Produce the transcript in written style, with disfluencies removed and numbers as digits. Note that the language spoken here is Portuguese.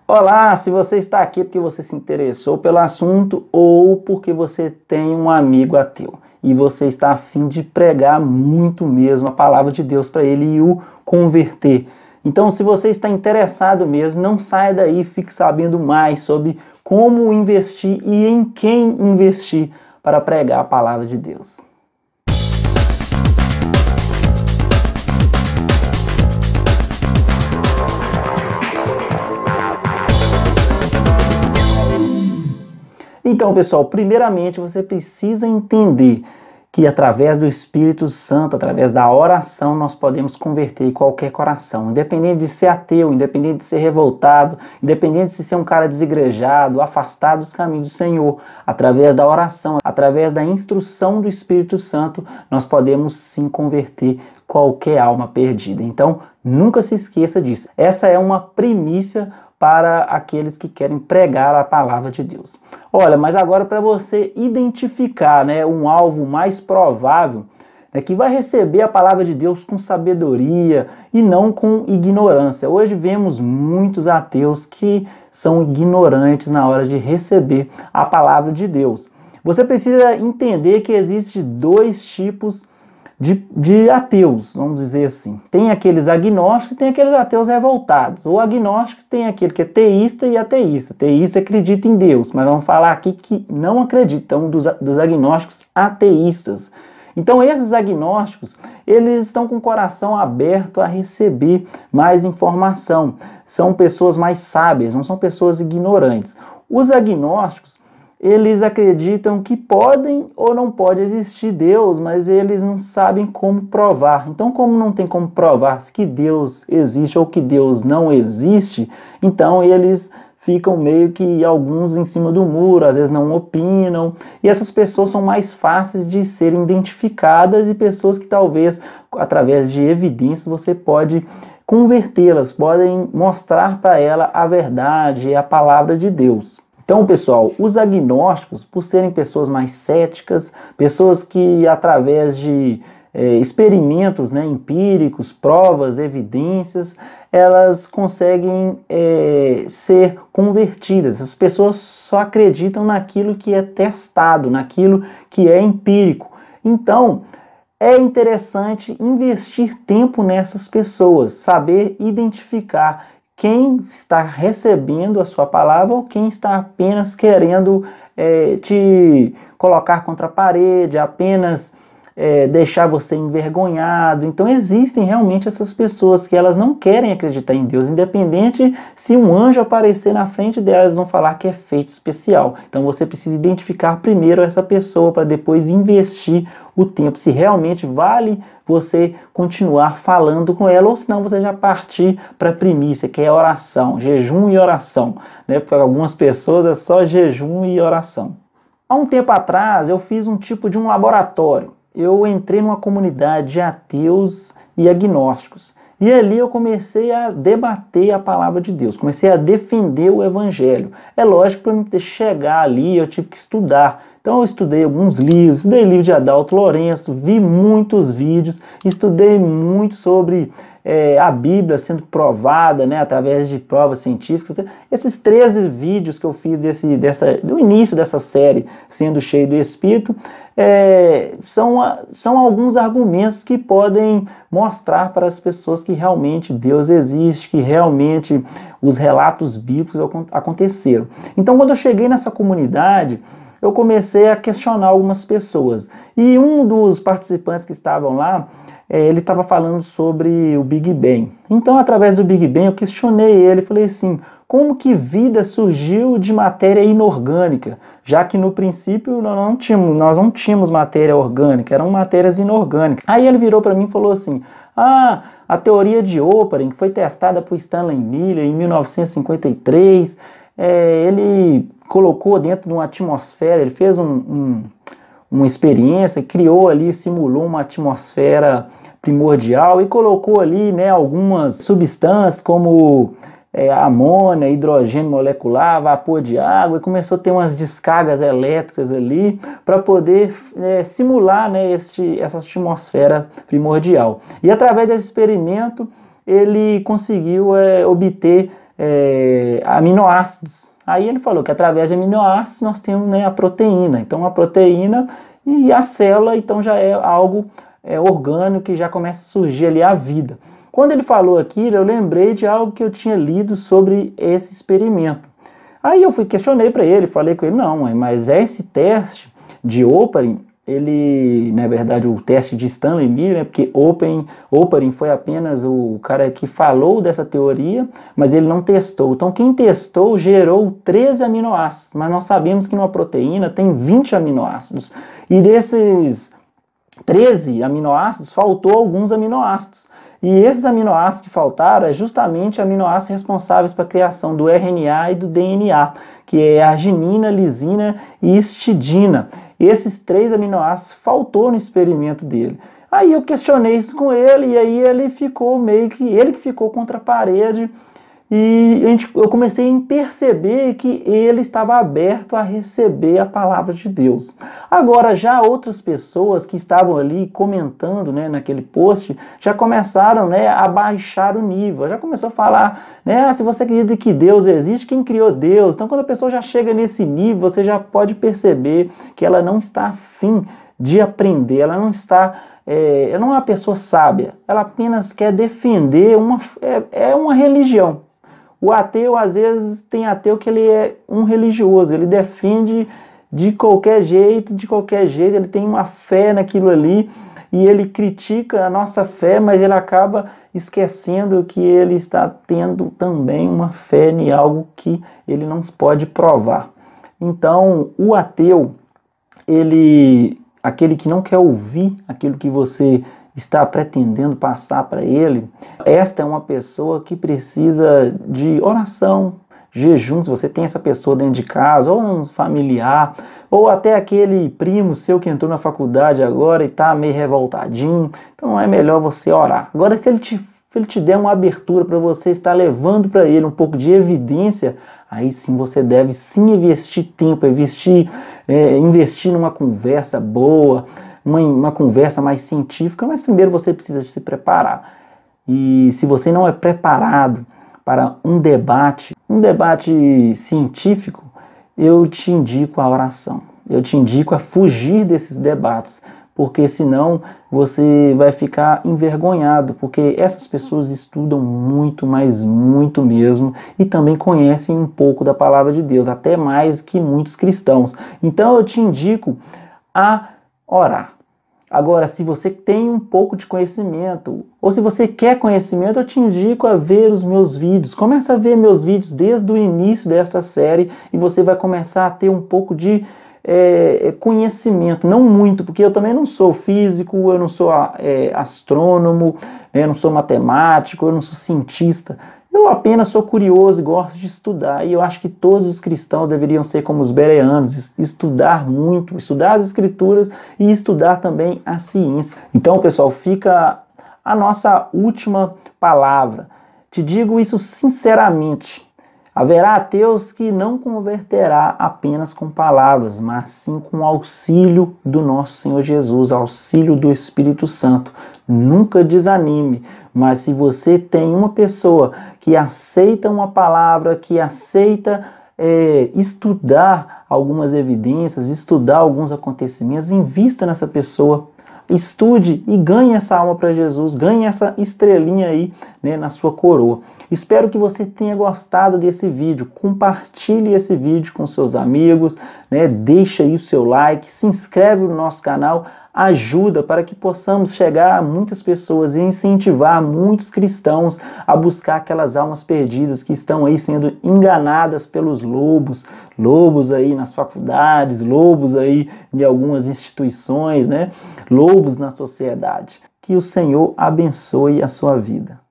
Olá, se você está aqui porque você se interessou pelo assunto ou porque você tem um amigo ateu e você está a fim de pregar muito mesmo a palavra de Deus para ele e o converter. Então, se você está interessado mesmo, não saia daí, fique sabendo mais sobre como investir e em quem investir para pregar a palavra de Deus. Então, pessoal, primeiramente você precisa entender que através do Espírito Santo, através da oração, nós podemos converter qualquer coração, independente de ser ateu, independente de ser revoltado, independente de ser um cara desigrejado, afastado dos caminhos do Senhor. Através da oração, através da instrução do Espírito Santo, nós podemos sim converter qualquer alma perdida. Então, nunca se esqueça disso. Essa é uma primícia para aqueles que querem pregar a palavra de Deus. Olha, mas agora para você identificar, um alvo mais provável, que vai receber a palavra de Deus com sabedoria e não com ignorância. Hoje vemos muitos ateus que são ignorantes na hora de receber a palavra de Deus. Você precisa entender que existem dois tipos de ateus, vamos dizer assim. Tem aqueles agnósticos e tem aqueles ateus revoltados. O agnóstico tem aquele que é teísta e ateísta. Teísta acredita em Deus, mas vamos falar aqui que não acreditam dos agnósticos ateístas. Então esses agnósticos, eles estão com o coração aberto a receber mais informação. São pessoas mais sábias, não são pessoas ignorantes. Os agnósticos, eles acreditam que podem ou não pode existir Deus, mas eles não sabem como provar. Então, como não tem como provar que Deus existe ou que Deus não existe, então eles ficam meio que alguns em cima do muro, às vezes não opinam, e essas pessoas são mais fáceis de serem identificadas e pessoas que talvez, através de evidências, você pode convertê-las, podem mostrar para ela a verdade e a palavra de Deus. Então, pessoal, os agnósticos, por serem pessoas mais céticas, pessoas que através de experimentos empíricos, provas, evidências, elas conseguem ser convertidas. As pessoas só acreditam naquilo que é testado, naquilo que é empírico. Então, é interessante investir tempo nessas pessoas, saber identificar quem está recebendo a sua palavra ou quem está apenas querendo te colocar contra a parede, apenas deixar você envergonhado. Então existem realmente essas pessoas que elas não querem acreditar em Deus, independente se um anjo aparecer na frente delas, elas vão falar que é feito especial. Então você precisa identificar primeiro essa pessoa para depois investir o tempo, se realmente vale você continuar falando com ela, ou senão você já partir para a primícia, que é oração, jejum e oração, Para algumas pessoas é só jejum e oração. Há um tempo atrás eu fiz um tipo de um laboratório. Eu entrei numa comunidade de ateus e agnósticos. E ali eu comecei a debater a palavra de Deus, comecei a defender o evangelho. É lógico que para chegar ali eu tive que estudar. Então eu estudei alguns livros, estudei livro de Adalto Lourenço, vi muitos vídeos, estudei muito sobre a Bíblia sendo provada através de provas científicas. Esses 13 vídeos que eu fiz do início dessa série, Sendo Cheio do Espírito, são alguns argumentos que podem mostrar para as pessoas que realmente Deus existe, que realmente os relatos bíblicos aconteceram. Então, quando eu cheguei nessa comunidade, eu comecei a questionar algumas pessoas. E um dos participantes que estavam lá, ele estava falando sobre o Big Bang. Então, através do Big Bang, eu questionei ele, falei assim: como que vida surgiu de matéria inorgânica? Já que no princípio nós não tínhamos matéria orgânica, eram matérias inorgânicas. Aí ele virou para mim e falou assim: a teoria de Oparin, que foi testada por Stanley Miller em 1953, ele colocou dentro de uma atmosfera, ele fez uma experiência, criou ali, simulou uma atmosfera primordial e colocou ali algumas substâncias como amônia, hidrogênio molecular, vapor de água, e começou a ter umas descargas elétricas ali para poder simular essa atmosfera primordial. E através desse experimento ele conseguiu obter aminoácidos. Aí ele falou que através de aminoácidos nós temos, né, a proteína. Então a proteína e a célula, então já é algo orgânico que já começa a surgir ali a vida. Quando ele falou aquilo, eu lembrei de algo que eu tinha lido sobre esse experimento. Aí eu questionei para ele, falei com ele, não, mas esse teste de Oparin, ele, na verdade, o teste de Stanley Miller, né, porque Oparin foi apenas o cara que falou dessa teoria, mas ele não testou. Então, quem testou gerou 13 aminoácidos, mas nós sabemos que numa proteína tem 20 aminoácidos. E desses 13 aminoácidos, faltou alguns aminoácidos. E esses aminoácidos que faltaram é justamente aminoácidos responsáveis para a criação do RNA e do DNA, que é arginina, lisina e histidina. Esses 3 aminoácidos faltou no experimento dele. Aí eu questionei isso com ele e aí ele ficou ele que ficou contra a parede. E eu comecei a perceber que ele estava aberto a receber a palavra de Deus. Agora, já outras pessoas que estavam ali comentando, né, naquele post, já começaram, né, a baixar o nível. Já começou a falar, né, se você acredita que Deus existe, quem criou Deus? Então, quando a pessoa já chega nesse nível, você já pode perceber que ela não está afim de aprender, ela não está... ela não é uma pessoa sábia, ela apenas quer defender uma religião. O ateu, às vezes, tem ateu que ele é um religioso, ele defende de qualquer jeito, ele tem uma fé naquilo ali e ele critica a nossa fé, mas ele acaba esquecendo que ele está tendo também uma fé em algo que ele não pode provar. Então, o ateu, aquele que não quer ouvir aquilo que você está pretendendo passar para ele, esta é uma pessoa que precisa de oração, jejum. Se você tem essa pessoa dentro de casa, ou um familiar, ou até aquele primo seu que entrou na faculdade agora e está meio revoltadinho, então é melhor você orar. Agora, se ele te der uma abertura para você estar levando para ele um pouco de evidência, aí sim você deve sim investir tempo, investir numa conversa boa, uma conversa mais científica, mas primeiro você precisa se preparar. E se você não é preparado para um debate científico, eu te indico a oração. Eu te indico a fugir desses debates, porque senão você vai ficar envergonhado, porque essas pessoas estudam muito, mas muito mesmo, e também conhecem um pouco da palavra de Deus, até mais que muitos cristãos. Então eu te indico a orar. Agora, se você tem um pouco de conhecimento, ou se você quer conhecimento, eu te indico a ver os meus vídeos. Começa a ver meus vídeos desde o início desta série e você vai começar a ter um pouco de conhecimento. Não muito, porque eu também não sou físico, eu não sou astrônomo, eu não sou matemático, eu não sou cientista. Eu apenas sou curioso e gosto de estudar, e eu acho que todos os cristãos deveriam ser como os bereanos, estudar muito, estudar as escrituras e estudar também a ciência. Então, pessoal, fica a nossa última palavra. Te digo isso sinceramente. Haverá ateus que não converterá apenas com palavras, mas sim com o auxílio do nosso Senhor Jesus, auxílio do Espírito Santo. Nunca desanime, mas se você tem uma pessoa que aceita uma palavra, que aceita estudar algumas evidências, estudar alguns acontecimentos, invista nessa pessoa. Estude e ganhe essa alma para Jesus, ganhe essa estrelinha aí, né, na sua coroa. Espero que você tenha gostado desse vídeo. Compartilhe esse vídeo com seus amigos, né? Deixa aí o seu like, se inscreve no nosso canal, ajuda para que possamos chegar a muitas pessoas e incentivar muitos cristãos a buscar aquelas almas perdidas que estão aí sendo enganadas pelos lobos aí nas faculdades, lobos aí em algumas instituições, né? Lobos na sociedade. Que o Senhor abençoe a sua vida.